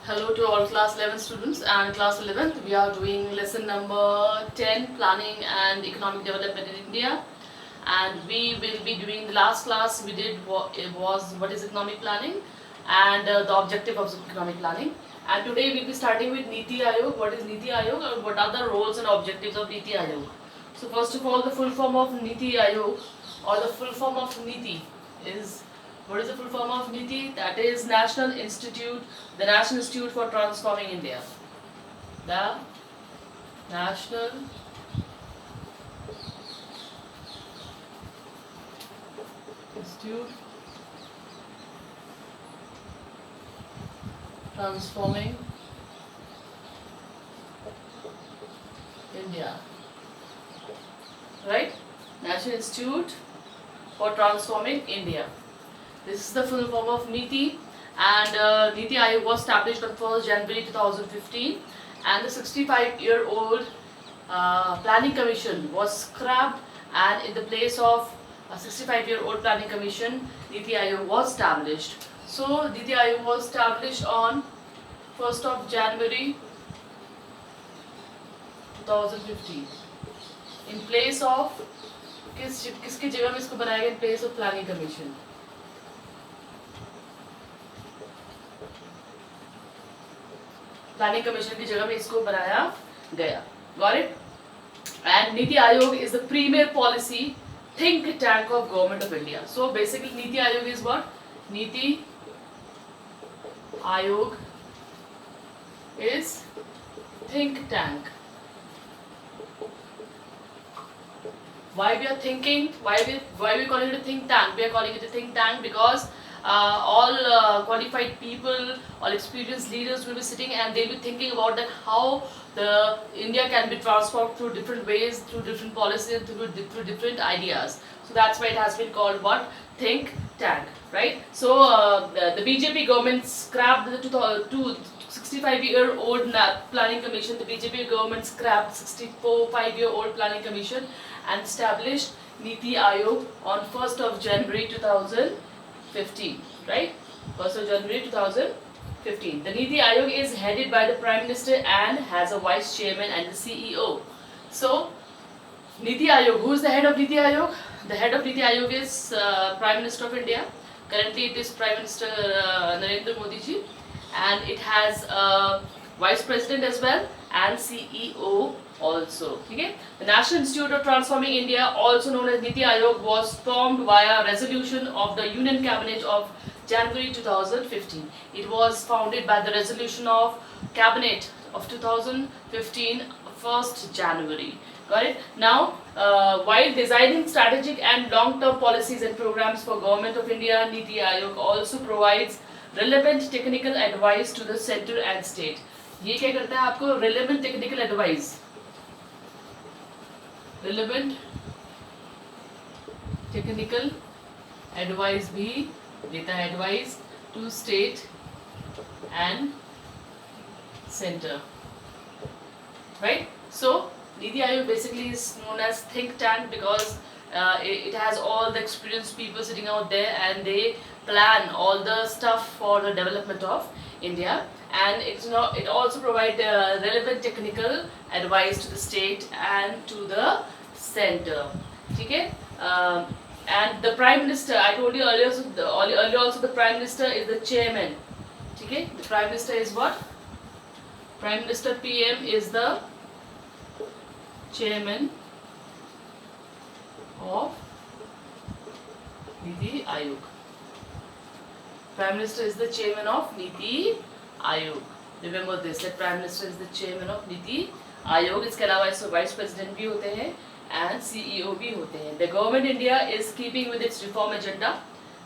Hello to all class 11 students and class 11th. We are doing lesson number 10, planning and economic development in India. And we will be doing the last class we did was what is economic planning and the objective of economic planning. And today we'll be starting with Niti Aayog. What is Niti Aayog and what are the roles and objectives of Niti Aayog? So first of all, the full form of Niti Aayog or the full form of Niti is, what is the full form of Niti? That is National Institute, the National Institute for Transforming India. The National Institute Transforming India. Right? National Institute for Transforming India. This is the full form of Niti, and Niti Aayog was established on 1st January 2015, and the 65-year-old Planning Commission was scrapped, and in the place of a 65-year-old Planning Commission, Niti Aayog was established. So Niti Aayog was established on 1st of January 2015 in place of किसकी जगह में इसको बनाया गया? In place of Planning Commission. Planning commission की जगह में इसको बनाया गया. Got it? And Niti Aayog is the premier policy think tank of Government of India. So basically Niti Aayog is what? Niti Aayog is think tank. Why we are thinking? Why we calling it a think tank? We are calling it a think tank because all qualified people, all experienced leaders will be sitting and they'll be thinking about that how the India can be transformed through different ways, through different policies, through different ideas. So that's why it has been called what? Think tank, right? So the BJP government scrapped the 65-year-old planning commission. The BJP government scrapped 65-year-old planning commission and established Niti Aayog on 1st of January 2015, right? 1st of January 2015. The Niti Aayog is headed by the Prime Minister and has a Vice Chairman and the CEO. So, Niti Aayog, who is the head of Niti Aayog? The head of Niti Aayog is Prime Minister of India. Currently it is Prime Minister Narendra Modi ji, and it has a Vice President as well and CEO also. Okay? The National Institute of Transforming India, also known as Niti Aayog, was formed via resolution of the Union Cabinet of January 2015. It was founded by the resolution of Cabinet of 2015, 1st January. Got it? Now, while designing strategic and long-term policies and programs for Government of India, Niti Aayog also provides relevant technical advice to the center and state. ये क्या करता है आपको? Relevant technical advice. Relevant technical advice भी देता है, advice to state and center, right? So Niti Aayog basically is known as think tank because it has all the experienced people sitting out there and they plan all the stuff for the development of India, and it also provides relevant technical advice to the state and to the center. Okay? And the Prime Minister, I told you earlier also the Prime Minister is the chairman. Okay? The Prime Minister is what? Prime Minister PM is the chairman of Niti Aayog. Prime Minister is the chairman of Niti Aayog. Remember this, that Prime Minister is the chairman of Niti Aayog. इसके अलावा इसमें Vice President भी होते हैं and CEO भी होते हैं. The Government India is keeping with its reform agenda,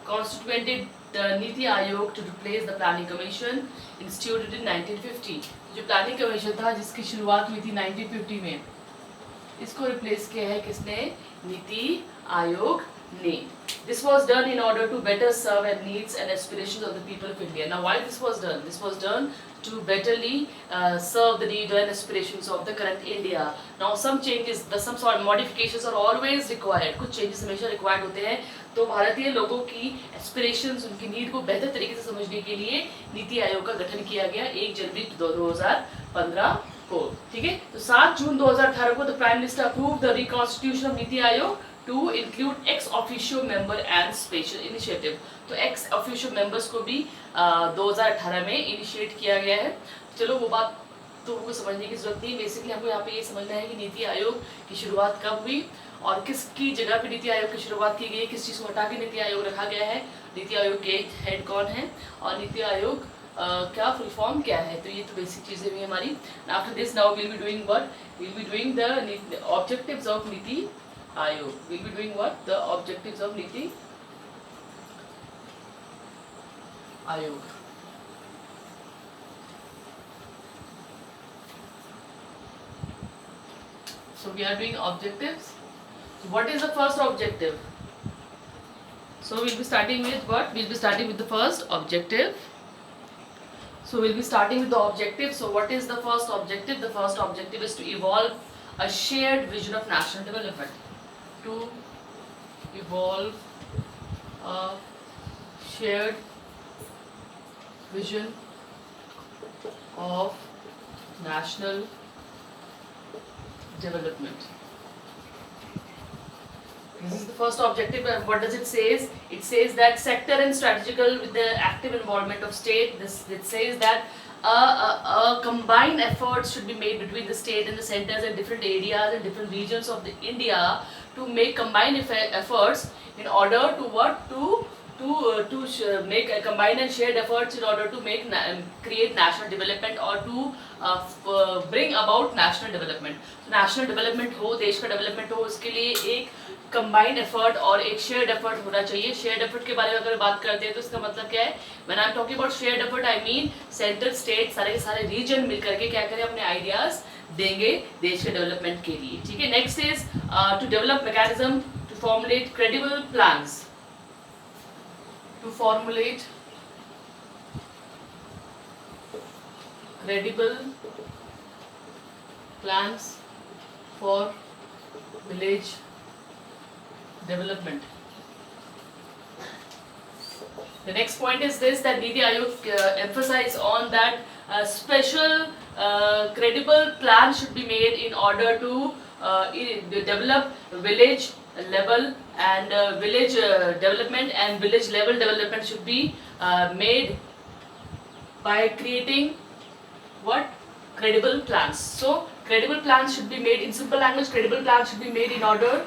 constituted the Niti Aayog to replace the Planning Commission instituted in 1950. जो Planning Commission था जिसकी शुरुआत हुई थी 1950 में, इसको रिप्लेस किया है किसने? नीति आयोग ने. This was done in order to better serve the needs and aspirations of the people of India. Now, why this was done? This was done to betterly serve the needs and aspirations of the current India. Now, some changes, some sort of modifications are always required. कुछ changes हमेशा required होते हैं तो भारतीय लोगों की aspirations, उनकी need को बेहतर तरीके से समझने के लिए नीति आयोग का गठन किया गया 1 जनवरी 2015 को। ठीक है, तो 7 जून 2018 को the prime minister approve the reconstitution of Niti Aayog to include ex officio member and special initiative. तो एक्स ऑफिशियो मेंबर्स को भी 2018 में इनिशिएट किया गया है। चलो वो बात तो हमको समझने की जरूरत नहीं, बेसिकली हमको यहाँ पे ये समझना है कि नीति आयोग की शुरुआत कब हुई और किसकी जगह पे नीति आयोग की शुरुआत की गई, किस चीज़ को हटा के नीति आयोग रखा गया है, नीति आयोग के हेड कौन है और नीति आयोग क्या फुल फॉर्म क्या है। तो ये तो बेसिक चीज़ें भी हमारी। After this now will be doing what, will be doing the objectives of Niti आयोग, will be doing what, the objectives of Niti आयोग। So we are doing objectives. So what is the first objective? So we'll be starting with what? We'll be starting with the first objective. So we'll be starting with the objective. So what is the first objective? The first objective is to evolve a shared vision of national development. To evolve a shared vision of national development. This is the first objective. And what does it says? It says that sector and strategical with the active involvement of state. It says that a combined efforts should be made between the state and the centers and different areas and different regions of the India to make combined efforts in order to what to make a combined and shared efforts in order to make create national development or to bring about national development. So national development हो, देश का development हो, उसके लिए एक combined effort और एक shared effort होना चाहिए। shared effort के बारे में अगर बात करते हैं तो इसका मतलब क्या है? When I'm talking about shared effort, I mean central state सारे के सारे region मिल करके क्या करें, अपने ideas देंगे देश के development के लिए। ठीक है, next is to develop mechanism to formulate credible plans. To formulate credible plans for village development. The next point is this, that Niti Aayog emphasize on that special credible plan should be made in order to develop village level and village development, and village level development should be made by creating what? Credible plans. So credible plans should be made, in simple language, credible plans should be made in order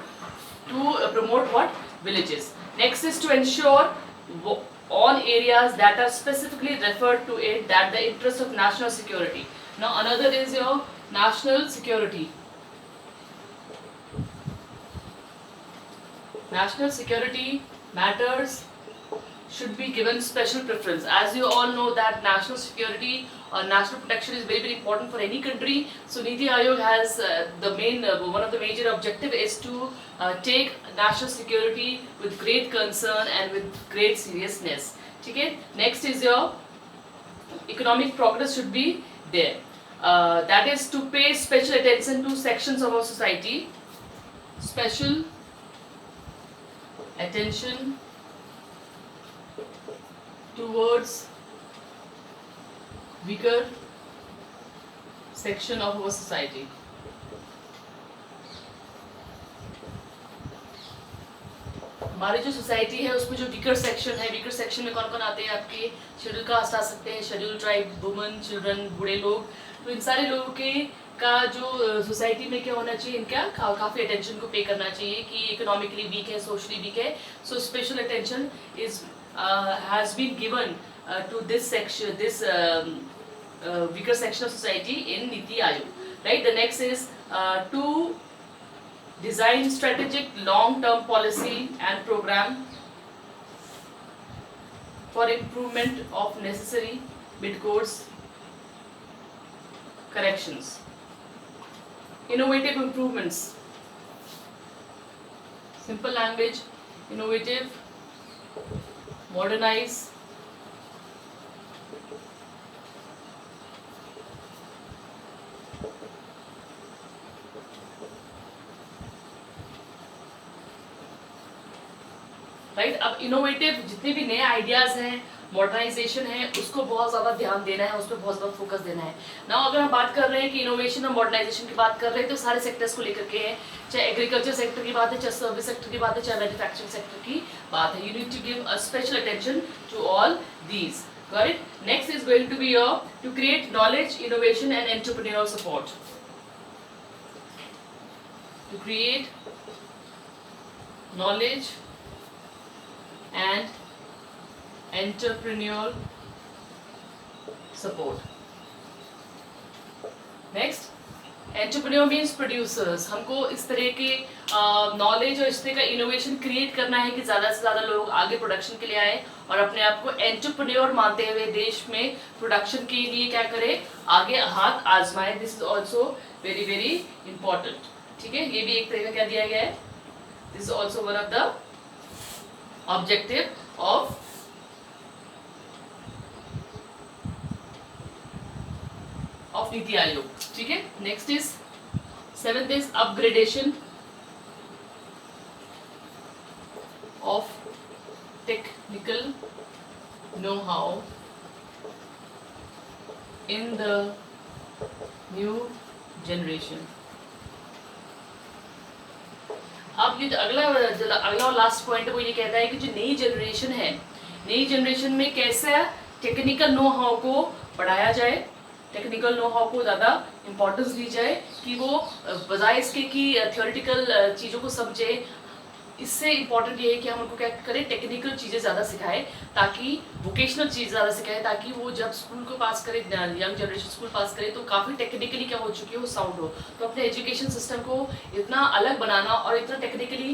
to promote what? Villages. Next is to ensure all areas that are specifically referred to it that the interest of national security. Now another is your national security. National security matters should be given special preference. As you all know that national security or national protection is very, very important for any country. So Niti Aayog has the main, one of the major objective is to take national security with great concern and with great seriousness. Okay? Next is your economic progress should be there. That is to pay special attention to sections of our society. Special attention towards weaker section of our society. हमारी जो society है उसमें जो weaker section है, weaker section में कौन कौन आते हैं आपके? शेड्यूल कास्ट आ सकते हैं, शेड्यूल ट्राइब, वुमेन, चिल्ड्रन, बूढ़े लोग। तो इन सारे लोगों के का जो सोसाइटी में क्या होना चाहिए, इनका काफ़ी अटेंशन को पे करना चाहिए कि इकोनॉमिकली वीक है, सोशली वीक है। So special attention is has been given to this section, this weaker section of society in Niti Aayog. Right. The next is to design strategic long-term policy and program for improvement of necessary mid-course corrections. Innovative improvements. Simple language. Innovative. Modernize. Right. अब innovative जितने भी नए ideas हैं, modernisation है, उसको बहुत ज़्यादा ध्यान देना है, उस पर बहुत ज़्यादा फोकस देना है ना। अगर हम बात कर रहे हैं कि इनोवेशन और मॉडर्नाइजेशन की बात कर रहे हैं तो सारे सेक्टर्स को लेकर के है, चाहे एग्रीकल्चर सेक्टर की बात है, चाहे सर्विस सेक्टर की बात है, चाहे मैन्युफैक्चरिंग सेक्टर की बात है। You need to give a special attention to all these. Got it? Next is going to be your to create knowledge, innovation and entrepreneurial support. To create knowledge and entrepreneurial support. Next, entrepreneur means producers. हमको इस तरह के knowledge और इस तरह का innovation create करना है कि ज़्यादा से ज़्यादा लोग आगे प्रोडक्शन के लिए आए और अपने आप को एंटरप्रेन्योर मानते हुए देश में प्रोडक्शन के लिए क्या करें, आगे हाथ आजमाएं। This is also very very important. ठीक है, ये भी एक तरह का क्या दिया गया है, this is also one of the objective of Niti आयोग। ठीक है, next is 7th is upgradation of technical know how in the new generation. अब ये अगला और लास्ट पॉइंट वो ये कहता है कि जो नई जनरेशन है, नई जनरेशन में कैसे टेक्निकल नो हाउ को बढ़ाया जाए, टेक्निकल नो हाउ को ज़्यादा इम्पोर्टेंस दी जाए कि वो बजाय इसके कि थियोरेटिकल चीज़ों को समझे। इससे इम्पॉर्टेंट ये है कि हम उनको क्या करें, टेक्निकल चीज़ें ज़्यादा सिखाएं, ताकि वोकेशनल चीज़ ज़्यादा सिखाएं, ताकि वो जब स्कूल को पास करे, यंग जनरेशन स्कूल पास करे तो काफ़ी टेक्निकली क्या हो चुकी है, वो साउंड हो। तो अपने एजुकेशन सिस्टम को इतना अलग बनाना और इतना टेक्निकली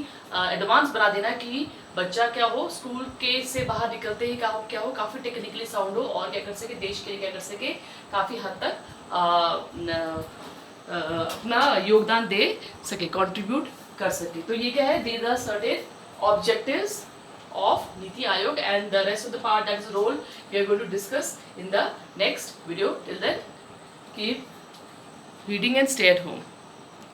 एडवांस बना देना कि बच्चा क्या हो, स्कूल के से बाहर निकलते ही क्या हो काफ़ी टेक्निकली साउंड हो और क्या कर सके, देश के लिए क्या कर सके, काफ़ी हद तक अपना योगदान दे सके, कंट्रीब्यूट कर सके। तो ये क्या है, these are certain objectives of Niti Aayog, and the rest of the part, that is role, we are going to discuss in the next video. Till then, keep reading and stay at home.